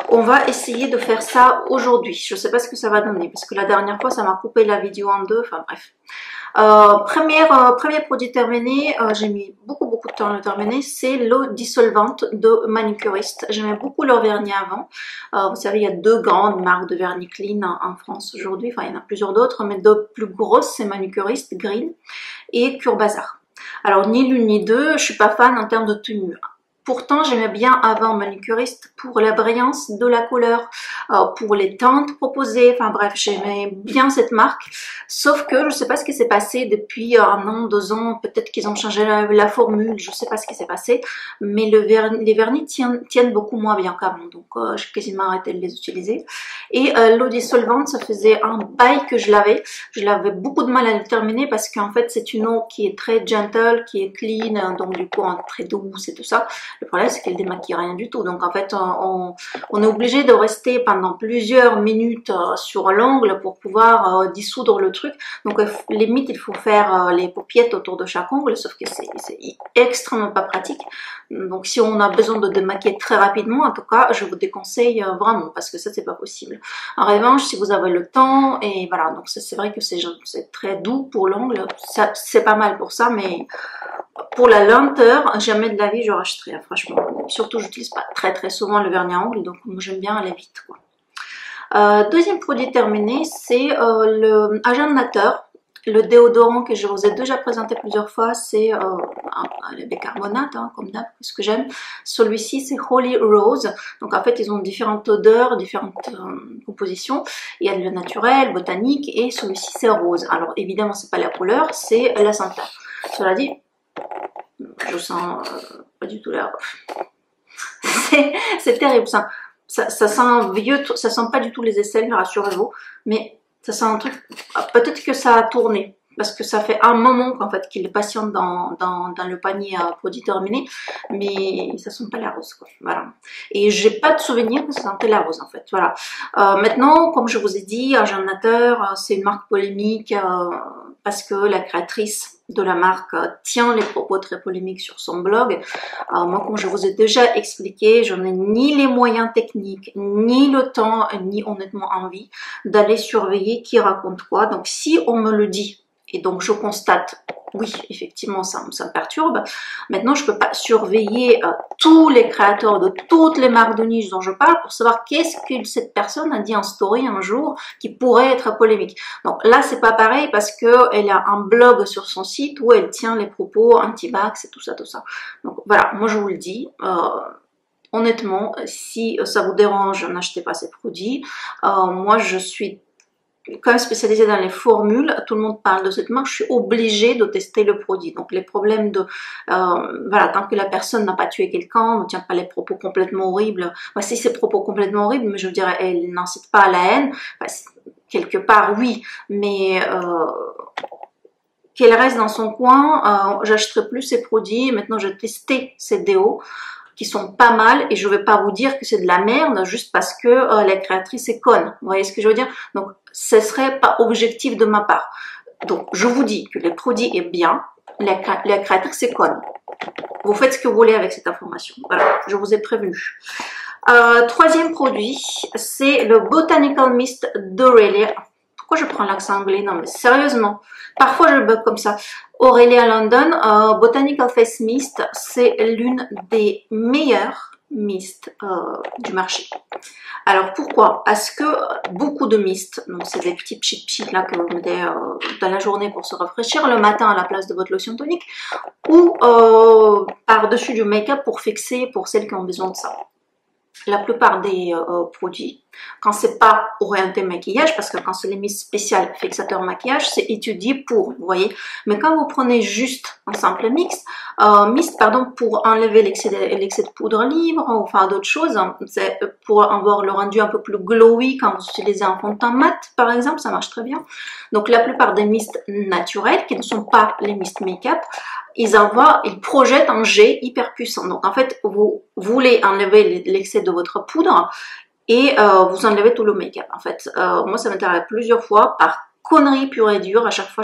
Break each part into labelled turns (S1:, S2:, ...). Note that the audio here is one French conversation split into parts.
S1: On va essayer de faire ça aujourd'hui. Je ne sais pas ce que ça va donner parce que la dernière fois ça m'a coupé la vidéo en deux, enfin bref. Premier produit terminé, j'ai mis beaucoup de temps à le terminer, c'est l'eau dissolvante de Manicuriste. J'aimais beaucoup leur vernis avant. Vous savez, il y a deux grandes marques de vernis clean en France aujourd'hui, enfin il y en a plusieurs d'autres, mais deux plus grosses, c'est Manicuriste Green et Cure Bazar. Alors ni l'une ni deux, je suis pas fan en termes de tenue. Pourtant, j'aimais bien avant Manicuriste pour la brillance de la couleur, pour les teintes proposées, enfin bref, j'aimais bien cette marque. Sauf que je ne sais pas ce qui s'est passé depuis un an, 2 ans, peut-être qu'ils ont changé la formule, je ne sais pas ce qui s'est passé, mais les vernis tiennent beaucoup moins bien qu'avant, donc j'ai quasiment arrêté de les utiliser. Et l'eau dissolvante, ça faisait un bail que je l'avais beaucoup de mal à le terminer parce qu'en fait c'est une eau qui est très gentle, qui est clean, donc du coup très douce et tout ça. Le problème, c'est qu'elle démaquille rien du tout. Donc, en fait, on est obligé de rester pendant plusieurs minutes sur l'ongle pour pouvoir dissoudre le truc. Donc, limite, il faut faire les paupiètes autour de chaque ongle, sauf que c'est extrêmement pas pratique. Donc, si on a besoin de démaquiller très rapidement, en tout cas, je vous déconseille vraiment parce que ça, c'est pas possible. En revanche, si vous avez le temps, et voilà, donc c'est vrai que c'est très doux pour l'ongle, c'est pas mal pour ça, mais pour la lenteur, jamais de la vie je rachèterai, franchement. Surtout, j'utilise pas très souvent le vernis à ongles, donc j'aime bien aller vite, quoi. Deuxième produit terminé, c'est le Agent Nateur. Le déodorant que je vous ai déjà présenté plusieurs fois, c'est le bicarbonate, hein, comme d'hab, ce que j'aime. Celui-ci, c'est Holy Rose. Donc en fait, ils ont différentes odeurs, différentes compositions. Il y a le naturel, botanique, et celui-ci, c'est rose. Alors évidemment, c'est pas la couleur, c'est la senteur. Cela dit, je sens pas du tout l'air. C'est terrible, ça sent vieux, ça sent pas du tout les aisselles, rassurez-vous, mais ça sent un truc, peut-être que ça a tourné, parce que ça fait un moment qu'en fait qu'il patiente dans le panier à produit terminé, mais ça sent pas la rose, quoi. Voilà. Et j'ai pas de souvenir que ça sentait la rose, en fait. Voilà. Maintenant, comme je vous ai dit, Agent Nateur, c'est une marque polémique, parce que la créatrice de la marque tient les propos très polémiques sur son blog. Moi, comme je vous ai déjà expliqué, je n'ai ni les moyens techniques, ni le temps, ni honnêtement envie d'aller surveiller qui raconte quoi. Donc, si on me le dit, et donc je constate, oui, effectivement, ça me perturbe. Maintenant, je ne peux pas surveiller tous les créateurs de toutes les marques de niche dont je parle pour savoir qu'est-ce que cette personne a dit en story un jour qui pourrait être polémique. Donc là, c'est pas pareil parce qu'elle a un blog sur son site où elle tient les propos anti-vax et tout ça, tout ça. Donc voilà, moi je vous le dis. Honnêtement, si ça vous dérange, n'achetez pas ces produits. Moi, je suis quand même spécialisée dans les formules, tout le monde parle de cette marque, je suis obligée de tester le produit. Donc les problèmes de, voilà, tant que la personne n'a pas tué quelqu'un, ne tient pas les propos complètement horribles, enfin, si ces propos complètement horribles, mais je dirais, elle n'incite pas à la haine, enfin, quelque part oui, mais qu'elle reste dans son coin, j'achèterai plus ces produits. Maintenant, j'ai testé ces déos qui sont pas mal et je vais pas vous dire que c'est de la merde juste parce que la créatrice est conne. Vous voyez ce que je veux dire? Donc, ce serait pas objectif de ma part. Donc, je vous dis que le produit est bien, la créatrice est conne. Vous faites ce que vous voulez avec cette information. Voilà, je vous ai prévenu. Troisième produit, c'est le Botanical Mist d'Aurelia. Pourquoi je prends l'accent anglais? Non, mais sérieusement, parfois je bug comme ça. Aurelia London, Botanical Face Mist, c'est l'une des meilleures mists du marché. Alors pourquoi? Parce que beaucoup de mists, donc c'est des petits cheat là que vous mettez dans la journée pour se rafraîchir, le matin à la place de votre lotion tonique, ou par-dessus du make-up pour fixer pour celles qui ont besoin de ça. La plupart des produits, quand c'est pas orienté maquillage, parce que quand c'est les mists spéciales fixateur maquillage, c'est étudié pour, vous voyez. Mais quand vous prenez juste un simple mist, pour enlever l'excès de poudre libre ou faire d'autres choses, c'est pour avoir le rendu un peu plus glowy quand vous utilisez un fond de teint mat, par exemple, ça marche très bien. Donc la plupart des mists naturels, qui ne sont pas les mists make-up, ils projettent un jet hyper puissant. Donc en fait, vous voulez enlever l'excès de votre poudre et vous enlevez tout le make-up. En fait, moi ça m'est arrivé plusieurs fois. Par connerie pure et dure. À chaque fois,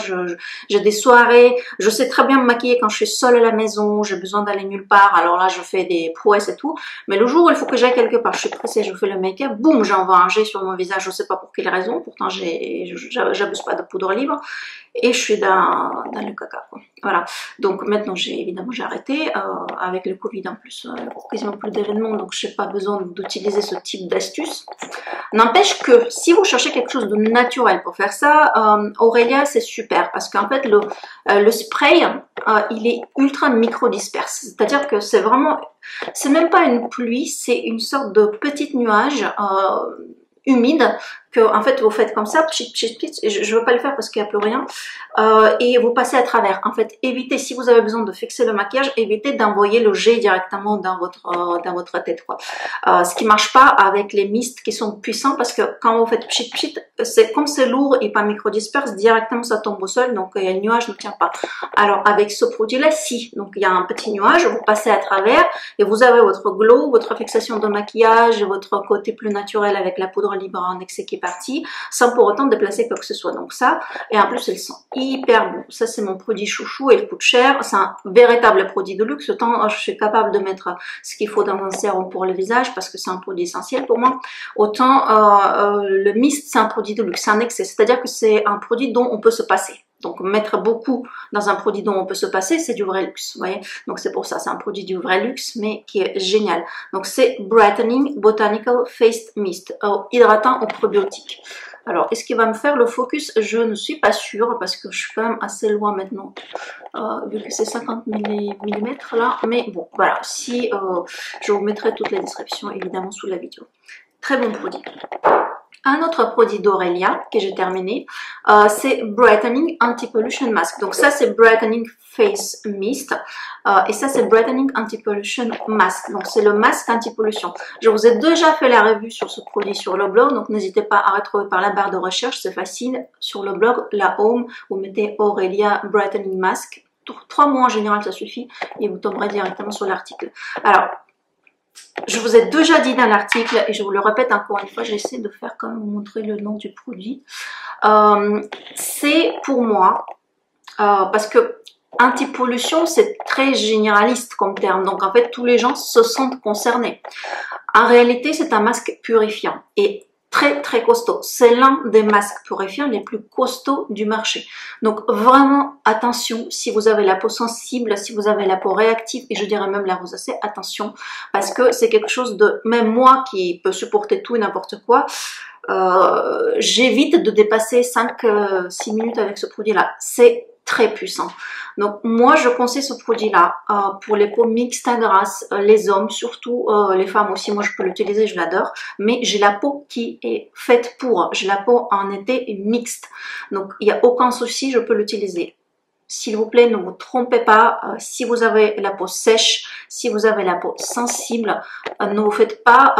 S1: j'ai des soirées. Je sais très bien me maquiller quand je suis seule à la maison. J'ai besoin d'aller nulle part. Alors là, je fais des prouesses et tout. Mais le jour où il faut que j'aille quelque part, je suis pressée, je fais le make-up, boum, j'envoie un jet sur mon visage. Je sais pas pour quelle raison. Pourtant, j'abuse pas de poudre libre. Et je suis dans le caca, quoi. Voilà. Donc maintenant, évidemment, j'ai arrêté. Avec le Covid en plus, quasiment plus d'événements. Donc, je n'ai pas besoin d'utiliser ce type d'astuce. N'empêche que si vous cherchez quelque chose de naturel pour faire ça, Aurelia c'est super parce qu'en fait le spray il est ultra micro-disperse, c'est-à-dire que c'est vraiment, c'est même pas une pluie, c'est une sorte de petit nuage humide que en fait vous faites comme ça, pchit, pchit, pchit, je veux pas le faire parce qu'il n'y a plus rien, et vous passez à travers. En fait, évitez, si vous avez besoin de fixer le maquillage, évitez d'envoyer le jet directement dans votre tête, quoi. Ce qui marche pas avec les mistes qui sont puissants parce que quand vous faites pchit pchit, c'est comme c'est lourd et pas micro-disperse, directement ça tombe au sol, donc le nuage ne tient pas. Alors avec ce produit-là, si, donc il y a un petit nuage, vous passez à travers et vous avez votre glow, votre fixation de maquillage, votre côté plus naturel avec la poudre libre en excès qui est partie, sans pour autant déplacer quoi que ce soit. Donc ça, et en plus elles sont hyper bon. Ça c'est mon produit chouchou et il coûte cher. C'est un véritable produit de luxe. Autant je suis capable de mettre ce qu'il faut dans un sérum pour le visage parce que c'est un produit essentiel pour moi. Autant le mist c'est un produit de luxe, c'est un excès. C'est-à-dire que c'est un produit dont on peut se passer. Donc mettre beaucoup dans un produit dont on peut se passer, c'est du vrai luxe, vous voyez. Donc c'est pour ça, c'est un produit du vrai luxe, mais qui est génial. Donc c'est Brightening Botanical Face Mist, hydratant au probiotique. Alors, est-ce qu'il va me faire le focus? Je ne suis pas sûre, parce que je suis quand même assez loin maintenant, vu que c'est 50 mm là. Mais bon, voilà, si je vous mettrai toutes les descriptions, évidemment, sous la vidéo. Très bon produit. Un autre produit d'Aurelia que j'ai terminé, c'est Brightening Anti-Pollution Mask. Donc ça c'est Brightening Face Mist et ça c'est Brightening Anti-Pollution Mask. Donc c'est le masque anti-pollution. Je vous ai déjà fait la revue sur ce produit sur le blog, donc n'hésitez pas à retrouver par la barre de recherche, c'est facile. Sur le blog, la home, vous mettez Aurelia Brightening Mask. 3 mots en général ça suffit et vous tomberez directement sur l'article. Alors, je vous ai déjà dit dans l'article et je vous le répète encore une fois, j'essaie de faire quand même vous montrer le nom du produit. C'est pour moi, parce que anti-pollution c'est très généraliste comme terme, donc en fait tous les gens se sentent concernés. En réalité c'est un masque purifiant et très très costaud. C'est l'un des masques purifiants les plus costauds du marché. Donc vraiment attention si vous avez la peau sensible, si vous avez la peau réactive et je dirais même la rosacée, attention parce que c'est quelque chose de, même moi qui peux supporter tout et n'importe quoi, j'évite de dépasser 5-6 minutes avec ce produit là. C'est très puissant. Donc moi je conseille ce produit là pour les peaux mixtes à grasse, les hommes surtout, les femmes aussi, moi je peux l'utiliser, je l'adore, mais j'ai la peau qui est faite pour, j'ai la peau en été mixte, donc il n'y a aucun souci, je peux l'utiliser. S'il vous plaît, ne vous trompez pas, si vous avez la peau sèche, si vous avez la peau sensible, ne vous faites pas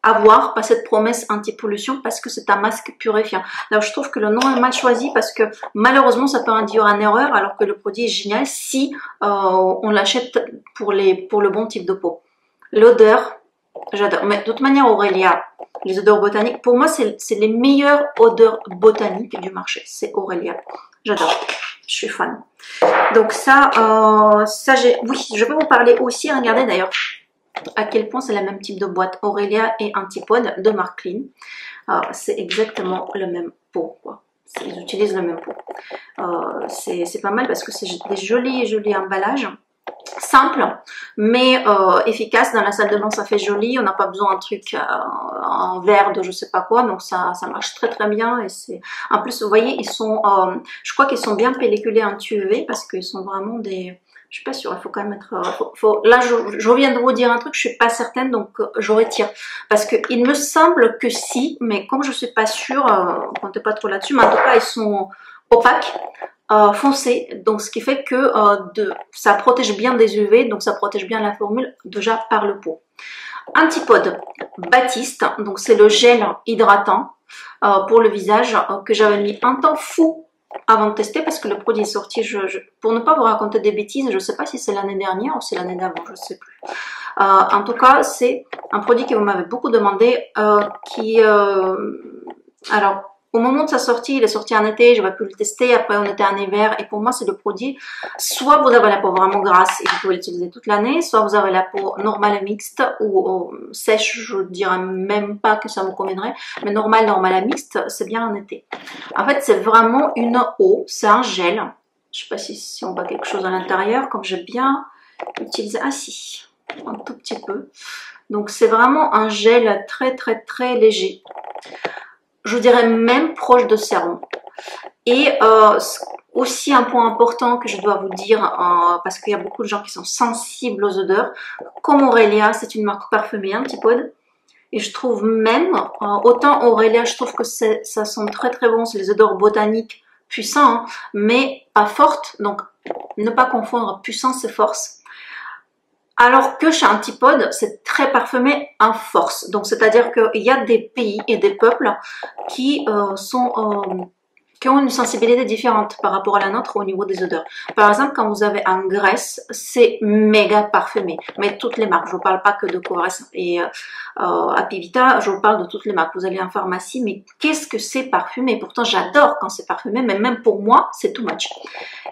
S1: avoir pas cette promesse anti-pollution parce que c'est un masque purifiant. Alors je trouve que le nom est mal choisi parce que malheureusement ça peut induire en erreur alors que le produit est génial si on l'achète pour le bon type de peau. L'odeur, j'adore. Mais de toute manière Aurelia, les odeurs botaniques, pour moi c'est les meilleures odeurs botaniques du marché. C'est Aurelia. J'adore. Je suis fan. Donc ça oui, je peux vous parler aussi. Regardez d'ailleurs à quel point c'est le même type de boîte. Aurelia et Antipode de marque Clean. C'est exactement le même pot, quoi. Ils utilisent le même pot. C'est pas mal parce que c'est des jolis emballages. Simple, mais efficace. Dans la salle de bain, ça fait joli. On n'a pas besoin d'un truc en verre de je sais pas quoi. Donc ça marche très très bien. Et c'est en plus, vous voyez, ils sont, je crois qu'ils sont bien pelliculés en UV parce qu'ils sont vraiment des... Je suis pas sûre, il faut quand même être... Là, je viens de vous dire un truc, je suis pas certaine, donc je retire. Parce que il me semble que si, mais comme je suis pas sûre, comptez pas trop là-dessus, mais en tout cas, ils sont opaques, foncés. Donc, ce qui fait que ça protège bien des UV, donc ça protège bien la formule déjà par le pot. Antipode Baptiste, donc c'est le gel hydratant pour le visage que j'avais mis un temps fou avant de tester parce que le produit est sorti, pour ne pas vous raconter des bêtises, je ne sais pas si c'est l'année dernière ou c'est l'année d'avant, je ne sais plus. En tout cas, c'est un produit que vous m'avez beaucoup demandé, alors au moment de sa sortie, il est sorti en été, je n'avais pu le tester, après on était en hiver, et pour moi c'est le produit, soit vous avez la peau vraiment grasse et vous pouvez l'utiliser toute l'année, soit vous avez la peau normale et mixte, ou sèche, je dirais même pas que ça vous conviendrait, mais normale et mixte, c'est bien en été. En fait c'est vraiment une eau, c'est un gel, je sais pas si on voit quelque chose à l'intérieur, comme j'ai bien utilisé, ah si, un tout petit peu, donc c'est vraiment un gel très léger. Je dirais même proche de sérum. Et aussi un point important que je dois vous dire, parce qu'il y a beaucoup de gens qui sont sensibles aux odeurs, comme Aurelia, c'est une marque parfumée Antipode, et je trouve même, autant Aurelia, je trouve que ça sent très bon, c'est les odeurs botaniques puissants, hein, mais pas fortes, donc ne pas confondre puissance et force. Alors que chez Antipode, c'est très parfumé en force. Donc, c'est-à-dire qu'il y a des pays et des peuples qui qui ont une sensibilité différente par rapport à la nôtre au niveau des odeurs. Par exemple, quand vous avez en Grèce, c'est méga parfumé. Mais toutes les marques, je ne vous parle pas que de Covres et Happy Vita, je vous parle de toutes les marques. Vous allez en pharmacie, mais qu'est-ce que c'est parfumé? Pourtant, j'adore quand c'est parfumé, mais même pour moi, c'est too much.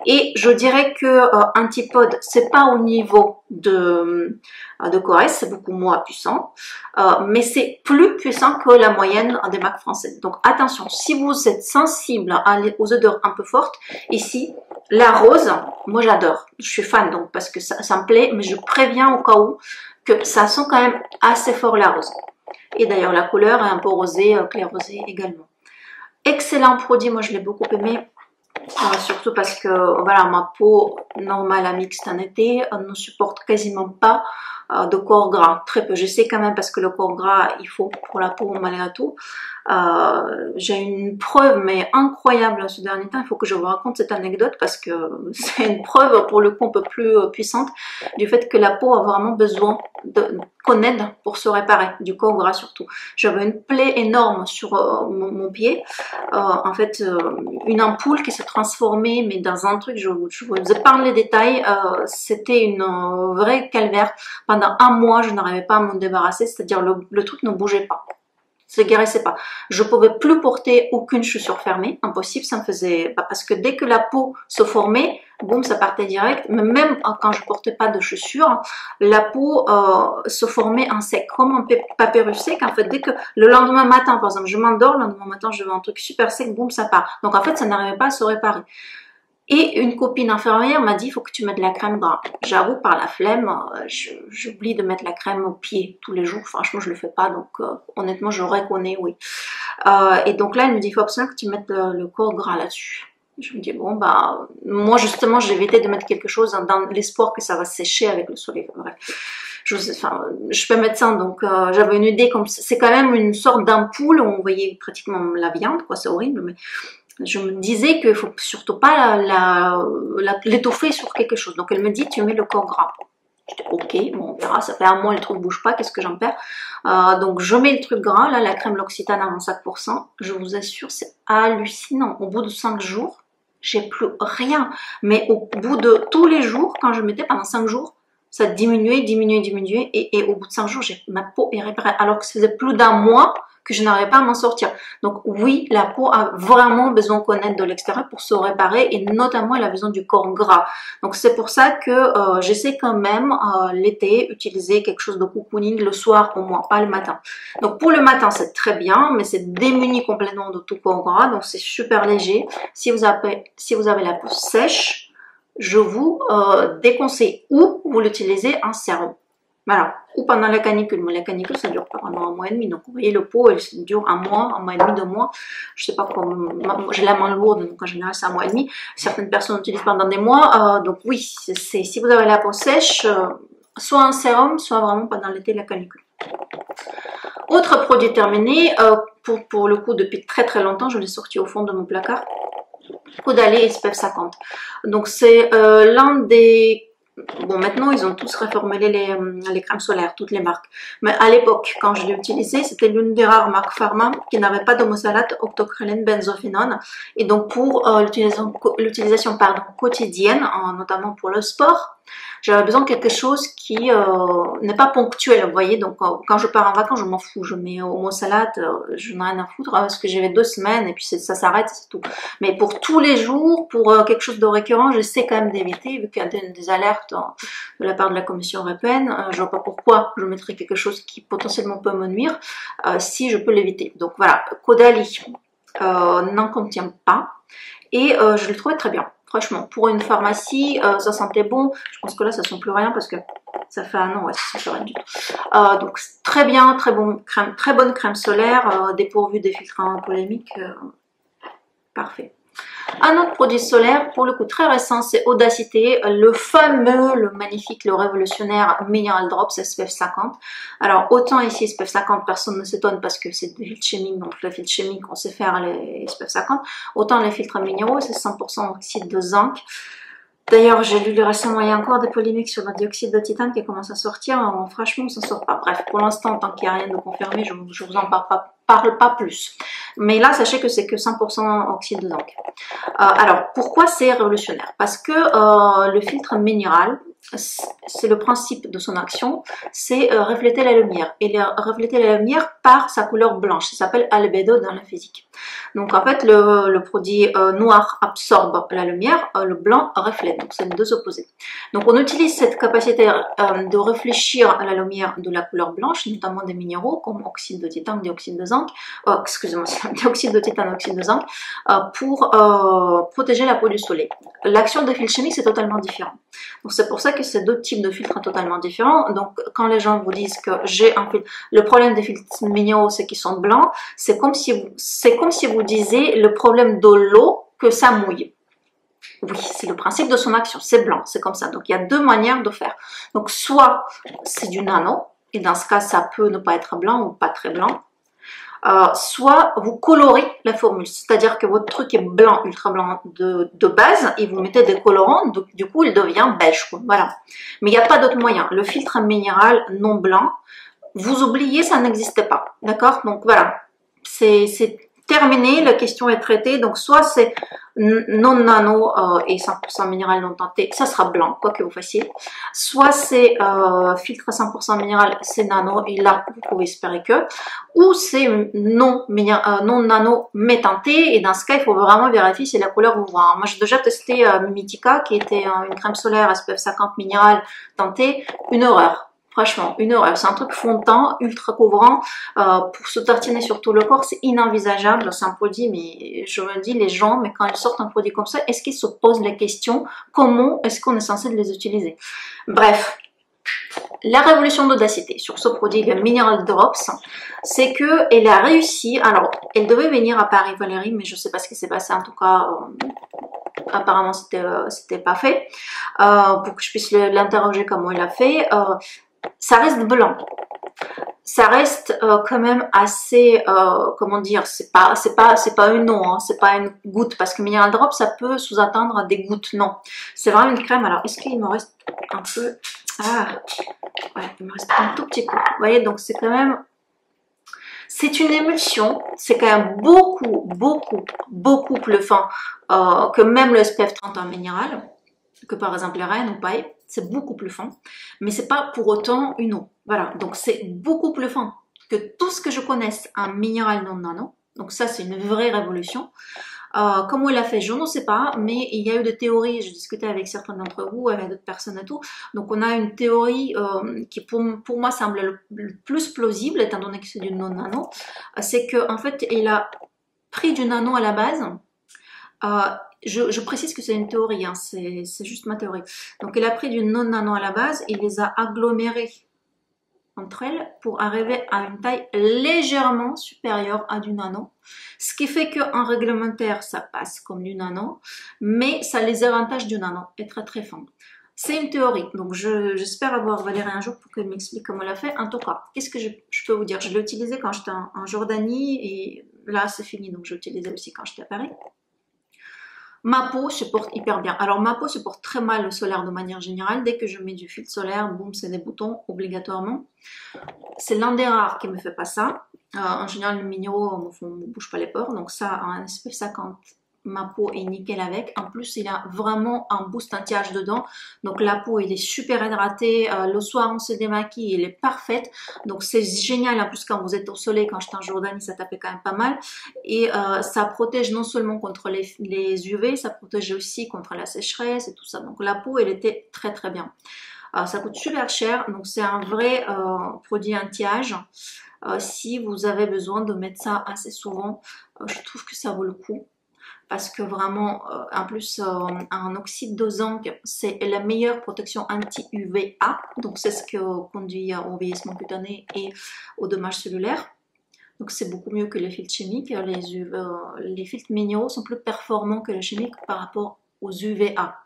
S1: Et je dirais que Antipode, c'est pas au niveau de Covres, c'est beaucoup moins puissant, mais c'est plus puissant que la moyenne des marques françaises. Donc attention, si vous êtes sensible aux odeurs un peu fortes, ici, la rose, moi j'adore, je suis fan donc parce que ça me plaît, mais je préviens au cas où que ça sent quand même assez fort la rose. Et d'ailleurs la couleur est un peu rosée, clair rosé également. Excellent produit, moi je l'ai beaucoup aimé. Surtout parce que voilà, ma peau normale à mixte en été ne supporte quasiment pas de corps gras, très peu. Je sais quand même parce que le corps gras il faut pour la peau malgré tout. J'ai une preuve mais incroyable ce dernier temps, il faut que je vous raconte cette anecdote parce que c'est une preuve pour le coup un peu plus puissante du fait que la peau a vraiment besoin qu'on aide pour se réparer, du corps gras surtout. J'avais une plaie énorme sur mon pied, en fait une ampoule qui s'est transformée mais dans un truc, je vous épargne les détails, c'était une vraie calvaire. Pendant un mois je n'arrivais pas à m'en débarrasser, c'est-à-dire le truc ne bougeait pas, se guérissait pas. Je pouvais plus porter aucune chaussure fermée, impossible, ça me faisait, parce que dès que la peau se formait, boum, ça partait direct. Mais même quand je portais pas de chaussures, la peau se formait en sec, comme un papyrus sec. En fait, dès que le lendemain matin, par exemple, je m'endors, le lendemain matin, je veux un truc super sec, boum, ça part. Donc en fait, ça n'arrivait pas à se réparer. Et une copine infirmière m'a dit, il faut que tu mettes de la crème gras. J'avoue, par la flemme, j'oublie de mettre la crème au pied tous les jours. Franchement, je le fais pas, donc honnêtement, je reconnais, oui. Et donc là, elle me dit, il faut absolument que tu mettes le corps gras là-dessus. Je me dis, bon, bah, moi justement, j'ai évité de mettre quelque chose dans l'espoir que ça va sécher avec le soleil. Bref. Je peux mettre ça, donc j'avais une idée comme c'est quand même une sorte d'ampoule où on voyait pratiquement la viande, quoi, c'est horrible, mais je me disais qu'il faut surtout pas l'étoffer sur quelque chose. Donc elle me dit, tu mets le corps gras. J'étais ok, bon, on verra, ça fait un mois, le truc bouge pas, qu'est-ce que j'en perds? Donc je mets le truc gras, là, la crème L'Occitane à 25%, je vous assure, c'est hallucinant. Au bout de 5 jours, j'ai plus rien. Mais au bout de tous les jours, quand je mettais pendant 5 jours, ça diminuait, et au bout de 5 jours, ma peau est réparée, alors que ça faisait plus d'un mois que je n'arrivais pas à m'en sortir. Donc oui, la peau a vraiment besoin qu'on aide de l'extérieur pour se réparer, et notamment elle a besoin du corps gras. Donc c'est pour ça que j'essaie quand même l'été utiliser quelque chose de cocooning le soir au moins, pas le matin. Donc pour le matin c'est très bien, mais c'est démuni complètement de tout corps gras, donc c'est super léger. Si vous avez la peau sèche, je vous déconseille, ou vous l'utilisez en sérum. Voilà, ou pendant la canicule, mais la canicule ça dure pas pendant un mois et demi, donc vous voyez le pot elle dure un mois et demi, 2 mois, je sais pas comment, j'ai la main lourde donc en général c'est un mois et demi, certaines personnes utilisent pendant des mois, donc oui, si vous avez la peau sèche, soit un sérum, soit vraiment pendant l'été la canicule. Autre produit terminé, pour le coup depuis très longtemps, je l'ai sorti au fond de mon placard, Caudalie SPF 50, donc c'est l'un des... Bon, maintenant, ils ont tous reformulé les crèmes solaires, toutes les marques. Mais à l'époque, quand je l'ai utilisé, c'était l'une des rares marques pharma qui n'avait pas d'homosalate, octocrylène, benzophénone. Et donc, pour l'utilisation quotidienne, notamment pour le sport, J'avais besoin de quelque chose qui n'est pas ponctuel, vous voyez. Donc quand je pars en vacances, je m'en fous, je mets au mot salade, je n'ai rien à foutre parce que j'y vais 2 semaines et puis ça s'arrête, c'est tout. Mais pour tous les jours, pour quelque chose de récurrent, j'essaie quand même d'éviter, vu qu'il y a des alertes de la part de la Commission européenne. Je vois pas pourquoi je mettrais quelque chose qui potentiellement peut me nuire si je peux l'éviter. Donc voilà, Caudalie n'en contient pas et je le trouvais très bien. Franchement, pour une pharmacie, ça sentait bon. Je pense que là, ça sent plus rien parce que ça fait un an, ouais, ça sent plus rien du tout. Donc très bien, très bonne crème solaire, dépourvue des filtrants polémiques, parfait. Un autre produit solaire, pour le coup très récent, c'est Audacité, le fameux, le magnifique, le révolutionnaire Mineral Drops SPF 50. Alors autant ici SPF 50, personne ne s'étonne parce que c'est des filtres chimiques, donc le filtre chimique on sait faire les SPF 50. Autant les filtres minéraux, c'est 100% oxyde de zinc. D'ailleurs, j'ai lu récemment, il y a encore des polémiques sur le dioxyde de titane qui commencent à sortir. Franchement, on s'en sort pas. Bref, pour l'instant, tant qu'il n'y a rien de confirmé, je vous en parle pas plus. Mais là, sachez que c'est que 100% oxyde de zinc. Alors, pourquoi c'est révolutionnaire? Parce que le filtre minéral, c'est le principe de son action, c'est refléter la lumière. Et refléter la lumière par sa couleur blanche. Ça s'appelle albédo dans la physique. Donc en fait, le produit noir absorbe la lumière, le blanc reflète. Donc c'est les deux opposés. Donc on utilise cette capacité de réfléchir à la lumière de la couleur blanche, notamment des minéraux comme oxyde de titane, dioxyde de zinc, excusez-moi, dioxyde de titane, oxyde de zinc, pour protéger la peau du soleil. L'action des filtres chimiques, c'est totalement différent. Donc c'est pour ça que ces deux types de filtres sont totalement différents. Donc quand les gens vous disent que j'ai un filtre, le problème des filtres minéraux, c'est qu'ils sont blancs, c'est comme si vous disiez le problème de l'eau que ça mouille. Oui, c'est le principe de son action, c'est blanc, c'est comme ça. Donc il y a deux manières de faire. Donc soit c'est du nano, et dans ce cas ça peut ne pas être blanc ou pas très blanc. Soit vous colorez la formule, c'est-à-dire que votre truc est blanc, ultra blanc de base, et vous mettez des colorants, donc du coup il devient beige, quoi. Voilà. Mais il n'y a pas d'autre moyen. Le filtre minéral non blanc, vous oubliez, ça n'existait pas, d'accord? Donc voilà, c'est terminé, la question est traitée. Donc soit c'est non nano et 100% minéral non teinté, ça sera blanc, quoi que vous fassiez. Soit c'est filtre 100% minéral, c'est nano, et là vous pouvez espérer que. Ou c'est non nano mais teinté, et dans ce cas il faut vraiment vérifier si la couleur vous voit. Moi j'ai déjà testé Mimitica qui était une crème solaire SPF 50 minéral teintée, une horreur. Franchement, une horreur. C'est un truc fondant, ultra couvrant. Pour se tartiner sur tout le corps, c'est inenvisageable. C'est un produit, mais je me dis, les gens, mais quand ils sortent un produit comme ça, est-ce qu'ils se posent la question, comment est-ce qu'on est censé les utiliser? Bref. La révolution d'Audacité sur ce produit, le Mineral Drops, c'est que elle a réussi. Alors, elle devait venir à Paris, Valérie, mais je sais pas ce qui s'est passé. En tout cas, apparemment, c'était pas fait. Pour que je puisse l'interroger comment elle a fait. Ça reste blanc. Ça reste quand même assez, comment dire, c'est pas une eau, hein, c'est pas une goutte, parce que Mineral Drop, ça peut sous-attendre des gouttes, non. C'est vraiment une crème. Alors, est-ce qu'il me reste un peu, ouais, il me reste un tout petit coup. Vous voyez, donc c'est quand même, c'est une émulsion, c'est quand même beaucoup plus fin que même le SPF 30 en minéral, que par exemple les Rennes ou paille. C'est beaucoup plus fin, mais c'est pas pour autant une eau. Voilà, donc c'est beaucoup plus fin que tout ce que je connaisse en minéral non nano. Donc ça, c'est une vraie révolution. Comment il a fait, je ne sais pas, mais il y a eu des théories, je discutais avec certains d'entre vous, avec d'autres personnes et tout. Donc on a une théorie qui pour moi semble le plus plausible, étant donné que c'est du non nano, c'est qu'en fait, il a pris du nano à la base. Je précise que c'est une théorie, hein, c'est juste ma théorie. Donc elle a pris du non-nano à la base, il les a agglomérés entre elles pour arriver à une taille légèrement supérieure à du nano. Ce qui fait qu'en réglementaire, ça passe comme du nano, mais ça a les avantages du nano, est très fin. C'est une théorie, donc j'espère avoir Valérie un jour pour qu'elle m'explique comment elle a fait. En tout cas, qu'est-ce que je peux vous dire? Je l'ai utilisé quand j'étais en Jordanie, et là c'est fini, donc je l'utilisais aussi quand j'étais à Paris. Ma peau supporte hyper bien. Alors ma peau supporte très mal le solaire de manière générale. Dès que je mets du filtre solaire, boum, c'est des boutons obligatoirement. C'est l'un des rares qui me fait pas ça. En général, les minéraux me bouge pas les pores. Donc ça, un SPF 50 ma peau est nickel avec. En plus, il a vraiment un boost anti-âge dedans. Donc la peau, il est super hydratée. Le soir, on se démaquille, il est parfaite. Donc c'est génial. En plus, quand vous êtes au soleil, quand j'étais en Jordanie, ça tapait quand même pas mal. Et ça protège non seulement contre les UV, ça protège aussi contre la sécheresse et tout ça. Donc la peau, elle était très très bien. Ça coûte super cher. Donc c'est un vrai produit anti-âge. Si vous avez besoin de mettre ça assez souvent, je trouve que ça vaut le coup. Parce que vraiment, en plus, un oxyde de zinc, c'est la meilleure protection anti-UVA. Donc, c'est ce qui conduit au vieillissement cutané et au dommage cellulaire. Donc, c'est beaucoup mieux que les filtres chimiques. Les filtres minéraux sont plus performants que les chimiques par rapport aux UVA.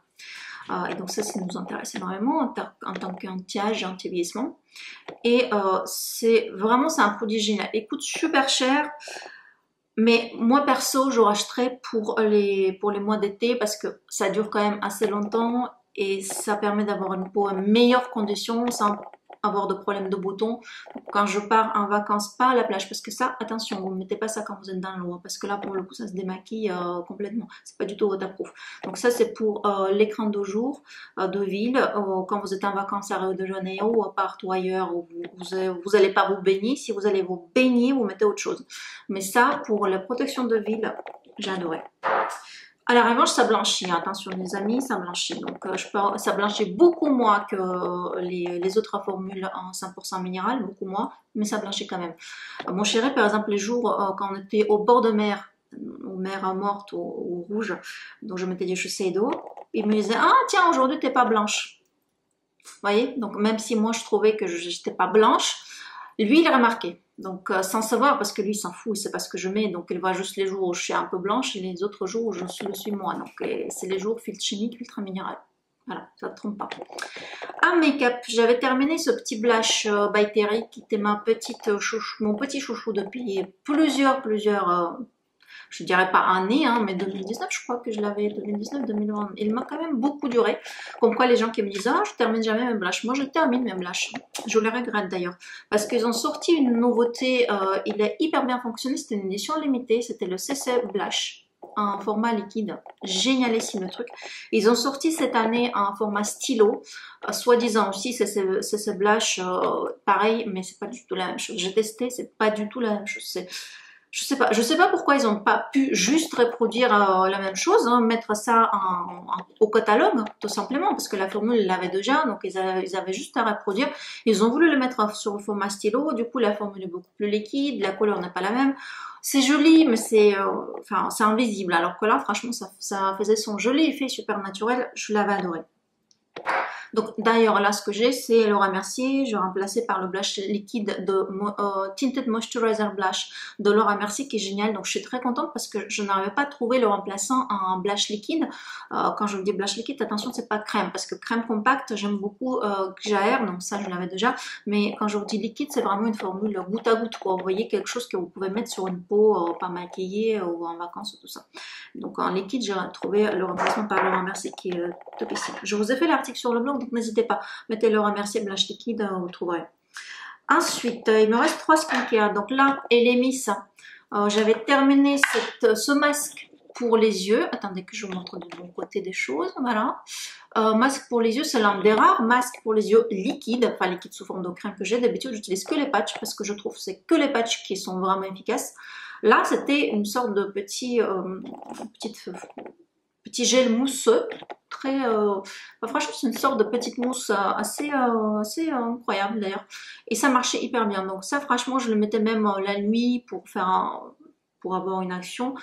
S1: Et donc, ça nous intéresse énormément en tant qu'anti-âge et anti-vieillissement. Et c'est un produit génial. Il coûte super cher. Mais moi perso, je rachèterais pour les mois d'été parce que ça dure quand même assez longtemps et ça permet d'avoir une peau en meilleure condition sans avoir de problème de boutons quand je pars en vacances, pas à la plage, parce que ça, attention, vous ne mettez pas ça quand vous êtes dans l'eau, parce que là pour le coup ça se démaquille complètement, c'est pas du tout waterproof. Donc ça c'est pour l'écran de jour de ville, quand vous êtes en vacances à Rio de Janeiro ou partout ailleurs où vous allez pas vous baigner. Si vous allez vous baigner, vous mettez autre chose, mais ça pour la protection de ville, j'ai adoré. À la revanche, ça blanchit. Attention les amis, ça blanchit. Donc ça blanchit beaucoup moins que les autres formules en 100% minéral, beaucoup moins, mais ça blanchit quand même. Mon chéri, par exemple, les jours quand on était au bord de mer, aux mers mortes ou rouges, donc je mettais des chaussées d'eau, il me disait ah tiens aujourd'hui t'es pas blanche. Vous voyez, donc même si moi je trouvais que je n'étais pas blanche, lui il a remarqué. Donc sans savoir, parce que lui il s'en fout, il sait pas ce que je mets, donc il voit juste les jours où je suis un peu blanche et les autres jours où je le suis moins. Donc c'est les jours filtre chimique, filtre minéral. Voilà, ça ne te trompe pas. Un make-up, j'avais terminé ce petit blush by Terry qui était mon petit chouchou depuis plusieurs je dirais pas année, hein, mais 2019, je crois que je l'avais, 2019-2020. Il m'a quand même beaucoup duré. Comme quoi les gens qui me disent, ah, je termine jamais mes blushs. Moi, je termine mes blushs. Je les regrette d'ailleurs. Parce qu'ils ont sorti une nouveauté, il a hyper bien fonctionné, c'était une édition limitée, c'était le CC Blush. Un format liquide, génialissime le truc. Ils ont sorti cette année un format stylo, soi-disant aussi CC Blush, pareil, mais c'est pas du tout la même chose. J'ai testé, c'est pas du tout la même chose. Je sais pas pourquoi ils n'ont pas pu juste reproduire la même chose, hein, mettre ça au catalogue, tout simplement, parce que la formule ils l'avaient déjà, donc ils avaient juste à reproduire. Ils ont voulu le mettre sur le format stylo, du coup la formule est beaucoup plus liquide, la couleur n'est pas la même. C'est joli, mais c'est invisible, alors que là, franchement, ça faisait son joli effet super naturel, je l'avais adoré. Donc d'ailleurs là ce que j'ai c'est Laura Mercier, je remplacé par le blush liquide de Tinted Moisturizer Blush de Laura Mercier qui est génial. Donc je suis très contente parce que je n'arrivais pas à trouver le remplaçant en blush liquide. Quand je vous dis blush liquide, attention c'est pas crème, parce que crème compacte j'aime beaucoup Jaer, donc ça je l'avais déjà, mais quand je vous dis liquide c'est vraiment une formule goutte à goutte quoi. Vous voyez, quelque chose que vous pouvez mettre sur une peau pas maquillée ou en vacances ou tout ça. Donc en liquide j'ai trouvé le remplacement par Laura Mercier qui est topissime. Je vous ai fait l'article sur le blog, donc n'hésitez pas, mettez Laura Mercier blush liquide, vous trouverez. Ensuite, il me reste 3 skincare. Donc là, elle est mise. J'avais terminé ce masque pour les yeux. Attendez que je vous montre de mon côté des choses. Voilà. Masque pour les yeux, c'est l'un des rares masques pour les yeux liquides, enfin liquide sous forme de crème que j'ai. D'habitude, j'utilise que les patchs parce que je trouve que c'est que les patchs qui sont vraiment efficaces. Là, c'était une sorte de petit gel mousseux, très, franchement c'est une sorte de petite mousse assez incroyable d'ailleurs, et ça marchait hyper bien. Donc ça franchement je le mettais même la nuit pour avoir une action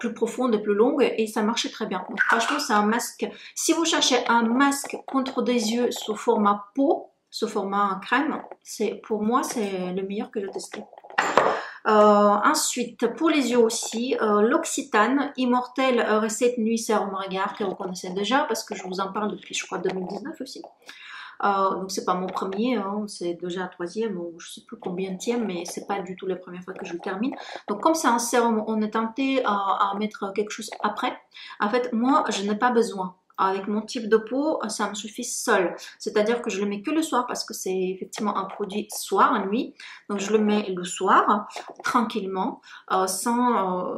S1: plus profonde et plus longue, et ça marchait très bien. Donc franchement c'est un masque, si vous cherchez un masque contre des yeux sous format peau, sous format crème, pour moi c'est le meilleur que j'ai testé. Ensuite, pour les yeux aussi, l'Occitane Immortel Recette Nuit Sérum Regard que vous connaissez déjà parce que je vous en parle depuis, je crois, 2019 aussi. Donc c'est pas mon premier, hein, c'est déjà un troisième ou je sais plus combienième, mais c'est pas du tout la première fois que je le termine. Donc comme c'est un sérum, on est tenté à mettre quelque chose après. En fait, moi, je n'ai pas besoin. avec mon type de peau, ça me suffit seul. C'est-à-dire que je le mets que le soir parce que c'est effectivement un produit soir, nuit. Donc je le mets le soir, tranquillement, sans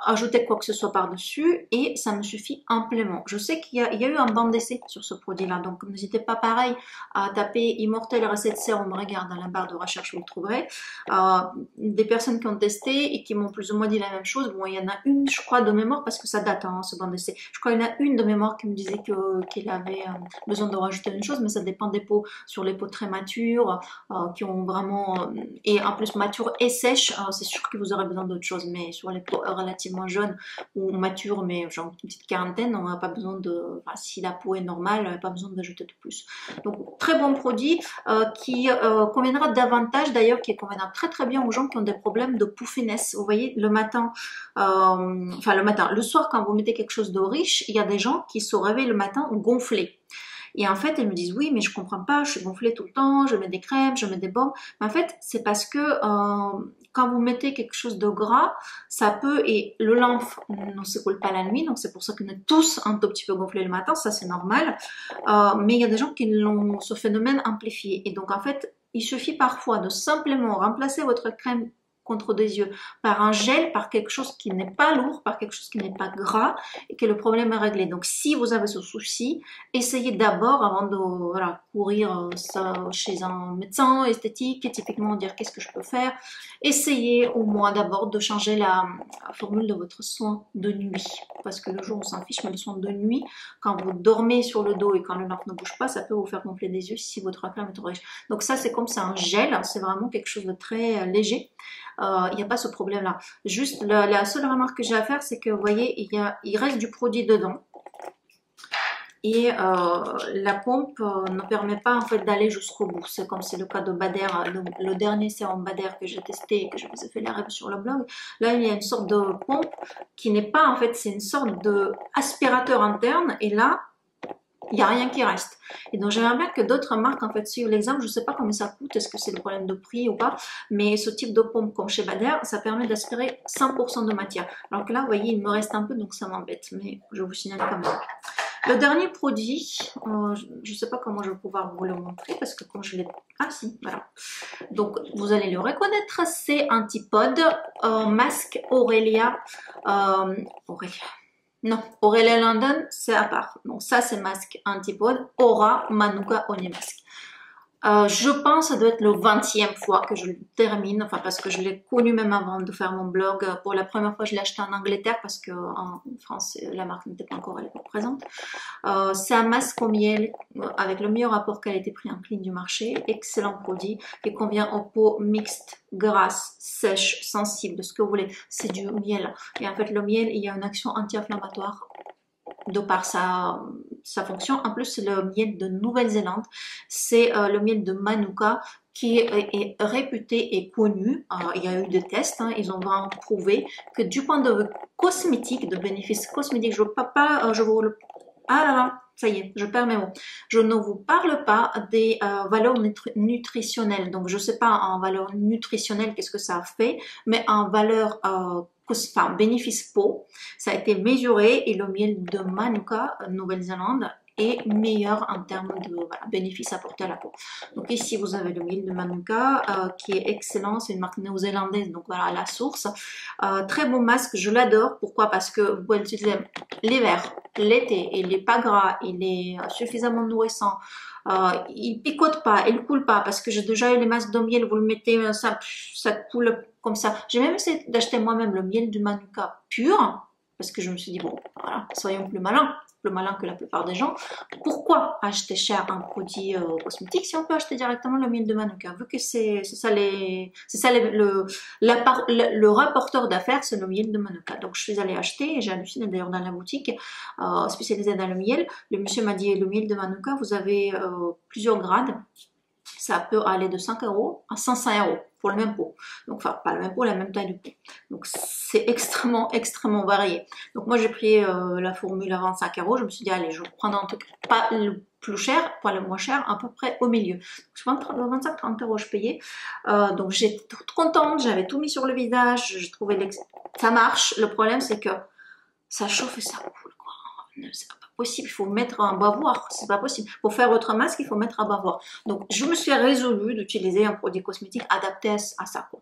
S1: ajouter quoi que ce soit par-dessus, et ça me suffit amplement. Je sais qu'il y a eu un banc d'essai sur ce produit-là, donc n'hésitez pas pareil à taper Immortelle recette sérum, regarde dans la barre de recherche, vous le trouverez. Des personnes qui ont testé et qui m'ont plus ou moins dit la même chose. Bon, il y en a une, je crois, de mémoire, parce que ça date, hein, ce banc d'essai. Je crois qu'il y en a une de mémoire qui me disait qu'elle avait besoin de rajouter une chose, mais ça dépend des peaux. Sur les peaux très matures, qui ont vraiment, et en plus matures et sèches, c'est sûr que vous aurez besoin d'autre chose, mais sur les peaux relativement jeunes ou matures, mais genre une petite quarantaine, on n'a pas besoin de, enfin, si la peau est normale, on n'a pas besoin d'ajouter de plus. Donc, très bon produit, qui conviendra davantage, d'ailleurs, qui conviendra très très bien aux gens qui ont des problèmes de puffiness. Vous voyez, le matin, le soir, quand vous mettez quelque chose de riche, il y a des gens qui se réveillent le matin gonflés. Et en fait, elles me disent, oui, mais je comprends pas, je suis gonflée tout le temps, je mets des crèmes, je mets des baumes. Mais en fait, c'est parce que quand vous mettez quelque chose de gras, ça peut, et le lymphe ne se coule pas la nuit, donc c'est pour ça qu'on est tous un tout petit peu gonflés le matin, ça c'est normal. Mais il y a des gens qui l'ont ce phénomène amplifié. Et donc en fait, il suffit parfois de simplement remplacer votre crème contre des yeux par un gel, par quelque chose qui n'est pas lourd, par quelque chose qui n'est pas gras, et que le problème est réglé. Donc si vous avez ce souci, essayez d'abord, avant de courir ça chez un médecin esthétique et typiquement dire qu'est-ce que je peux faire, essayez au moins d'abord de changer la formule de votre soin de nuit, parce que le jour on s'en fiche, mais le soin de nuit, quand vous dormez sur le dos et quand le lymphe ne bouge pas, ça peut vous faire gonfler des yeux si votre crème est trop riche. Donc ça c'est comme ça un gel, c'est vraiment quelque chose de très léger. Il n'y a pas ce problème-là. Juste, la seule remarque que j'ai à faire, c'est que, vous voyez, il reste du produit dedans. Et la pompe ne permet pas en fait d'aller jusqu'au bout. C'est comme c'est le cas de Bader, le dernier sérum Bader que j'ai testé et que je vous ai fait la review sur le blog. Là, il y a une sorte de pompe qui n'est pas en fait, c'est une sorte de aspirateur interne. Et là, il n'y a rien qui reste. Et donc j'aimerais bien que d'autres marques en fait suivent l'exemple. Je ne sais pas combien ça coûte, est-ce que c'est le problème de prix ou pas, mais ce type de pompe comme chez Bader, ça permet d'aspirer 100% de matière. Alors que là, vous voyez, il me reste un peu, donc ça m'embête, mais je vous signale quand même. Le dernier produit, je ne sais pas comment je vais pouvoir vous le montrer, parce que quand je l'ai... Ah si, voilà. Donc vous allez le reconnaître, c'est Antipode Masque Aurelia. Non, Aurelia London, c'est à part. Donc ça, c'est masque Antipode, Aura Manuka Honey Mask. Je pense que ça doit être le 20e fois que je le termine, enfin parce que je l'ai connu même avant de faire mon blog. Pour la première fois, je l'ai acheté en Angleterre parce qu'en France, la marque n'était pas encore à l'époque présente. C'est un masque au miel avec le meilleur rapport qualité-prix en ligne du marché. Excellent produit qui convient aux peaux mixtes, grasses, sèches, sensibles, de ce que vous voulez. C'est du miel. Et en fait, le miel, il y a une action anti-inflammatoire de par sa fonction. En plus, c'est le miel de Nouvelle-Zélande, c'est le miel de Manuka qui est réputé et connu. Il y a eu des tests, hein, ils ont vraiment prouvé que du point de vue cosmétique, de bénéfices cosmétiques, je ne veux pas, ah là là, ça y est, je perds mes mots. Je ne vous parle pas des valeurs nutritionnelles. Donc, je ne sais pas en valeur nutritionnelle qu'est-ce que ça fait, mais en valeur bénéfice peau, ça a été mesuré et le miel de Manuka, Nouvelle-Zélande, est meilleur en termes de bénéfices apportés à la peau. Donc ici, vous avez le miel de Manuka qui est excellent, c'est une marque néo-zélandaise, donc voilà la source. Très bon masque, je l'adore. Pourquoi? Parce que vous pouvez l'utiliser l'hiver, l'été, il n'est pas gras, il est suffisamment nourrissant. Il picote pas, il coule pas, parce que j'ai déjà eu les masques de miel, vous le mettez, ça coule comme ça. J'ai même essayé d'acheter moi-même le miel du Manuka pur, parce que je me suis dit, bon, voilà, soyons plus malins que la plupart des gens. Pourquoi acheter cher un produit cosmétique si on peut acheter directement le miel de Manuka? Vu que c'est ça le rapporteur d'affaires, c'est le miel de Manuka. Donc je suis allée acheter, et j'ai halluciné d'ailleurs dans la boutique spécialisée dans le miel. Le monsieur m'a dit, le miel de Manuka, vous avez plusieurs grades. Ça peut aller de 5 € à 500 € pour le même pot. Donc, enfin, pas le même pot, la même taille de pot. Donc, c'est extrêmement, extrêmement varié. Donc, moi, j'ai pris la formule à 25 €. Je me suis dit, allez, je vais prendre un truc pas le plus cher, pas le moins cher, à peu près au milieu. Donc, 25-30 € je payais. Donc, j'étais toute contente. J'avais tout mis sur le visage. Je trouvais ça marche. Le problème, c'est que ça chauffe et ça coule, quoi. C'est pas possible, il faut mettre un bavoir, c'est pas possible. Pour faire votre masque, il faut mettre un bavoir. Donc, je me suis résolue d'utiliser un produit cosmétique adapté à ça, quoi.